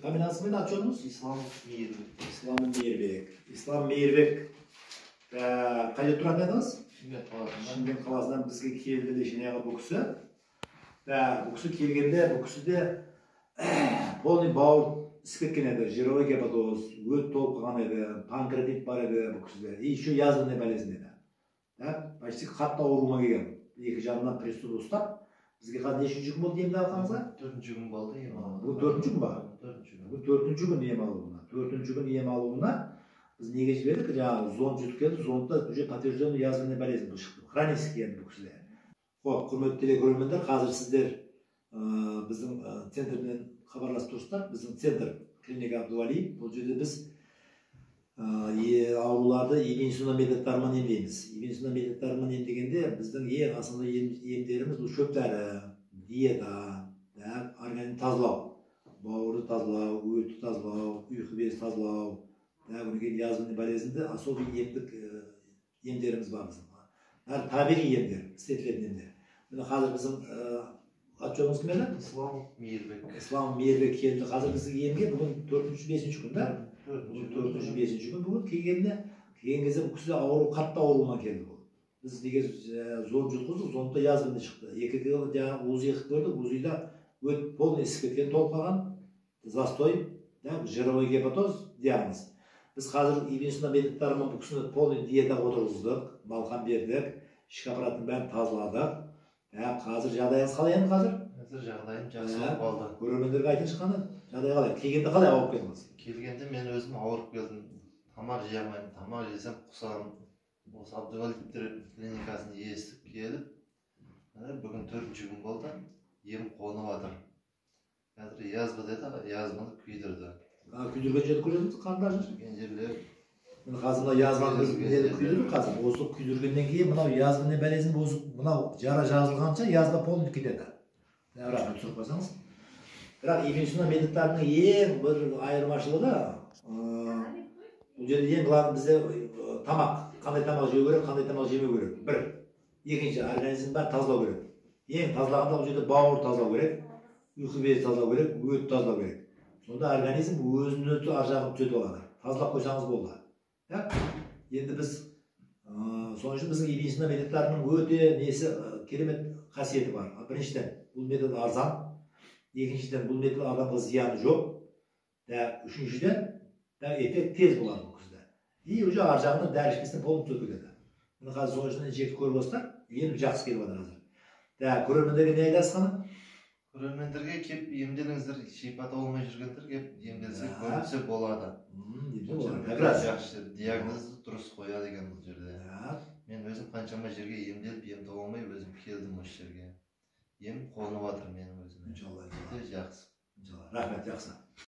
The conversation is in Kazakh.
Kombinatsiyasini açıyorsunuz. İslam Meyirбек. İslam Meyirбек. İslam Meyirбек. Qayerda turadi dedingiz? Shimkent qalasidan bizga keldi Leshinaga bu kishi. Bu kishi kelganda bu kishida polniy bavur isib ketgan edi. Jiroviy gepatoz, o't to'lib qolgan edi, pankreatit bor edi bu kishida. Shu yazg'ini bolezn edi. Почти qattiq og'rima kelgan. Ikki jonidan pриступ ustab bizga qanday nechinchi kun bo'ldi endi alqamizga? 4-kun bo'ldi em oldi. Bu 4-chi kun bor. 4-chi kun. Bu 4-chi kun em oluvuna. 4-chi kun em oluvuna biz nega jibirdik? Жаңағы зонд jutib keldi. Zondda уже подтвержденный язвенный болезнь bu chiqdi. Хронический endi bu kishida. Xo'p, qurmatli teleko'rganlar, hozir sizlar bizning sentrdan xabarlashib turibsizlar. Bizning sentr klinika Abduvaliyev. Bu yerda biz avrularda Ibn mediklarman emlaymiz. Ibn mediklarman emdegende bizning eng asosiy emlerimiz bu shöptari, diyeta, organizm tozalov, bavurni tozalov, o'tni tozalov, uyqu berish tozalov, bunga yazg'ini boleznda asosiy emlerimiz bor bizim. Tabiiy emler, istetilen emler. Buni hozir bizim atıyorumuz kim edi? İslam Meyirбек. İslam Meyirбек keldi. Hozir bizga emga bugun 4-5 kunda. 4-5 kun bugun kelganda bu kishida og'riq qattiq og'riqman keldi bu. Biz nega zond jutqizdik, zondda yazg'ini chiqdi. Ikki kun uzi qilib ko'rdik, uzida o't polniy isib ketgan, to'lib qolgan, zastoy, jiroviy gepatoz diagnoz. Biz hozir Ibn mediklarman bu kishini polniy diyetaga o'tirgizdik, balqon berdik, ishki apparatini barini tozaladik. Hozir жағдайыңыз қалай endi hozir? Hozir жағдайым жақсы болып қалды. Көрермендерге айтыңызшы qani, жағдай қалай? Kelganda qalay ауырып келдіңіз? Келгенде мен өзім ауырып келдім. Тамақ жей алмаймын. Тамақ жесем құсамын. Осы Абдувалиевтер клиникасын естіп келіп, бүгін 4-ші күн болды. Ем қонып жатыр. Қазір язва деді, язваны күйдірді. Kuydirген жерді көресіңіз, қандай жер? Күйдірген жерлер. Қазір мына язваны күйдіріп қазір. Осы күйдіргеннен кейін мынау язваны болезнь бозып, мынау жара жазылғанша язва полный кетеді. Рахмет түсініп қойсаңыз. Бірақ Ibn медиктерінің ең бір айырмашылығы, бұл жерде ең главный бізде тамақ. Қандай тамақ жеу керек, қандай тамақ жемеу керек. Бір. Екінші, организм бәрін тазалау керек. Ең тазалағанда бұл жерде бауыр тазалау керек, ұйқы безі тазалау керек, өт тазалау керек. Сонда организм өзінің өті ар жағын түзетіп алады. Тазалап қойсаңыз болды. Енді біз соның үшін біздің Ibn медиктерінің өте несі керемет қасиеті бар. Біріншіден, бұл метод арзан. Екіншіден, бұл метод адамға зияны жоқ. Үшіншіден, эффект тез болады бұл кісіде. И уже ар жағынан дәрі ішпестен полный түзеп кетеді. Міне қазір соның үшін жек көріп отырсыздар, ең жақсы келіп жатыр қазір. Көрермендерге не айтасыз қаны? Көрермендерге келіп емделіңіздер, шипаты болмай жүргендер келіп емделсе, көрінсе болады. Жақсы, диагнозды дұрыс қояды екен бұл жерде. Мен өзім қаншама жерге емделіп, ем таба алмай өзім келдім осы жерге. Ем қонып жатыр менің өзіме. Жақсы. Жақсы. Рахмет, жақсы.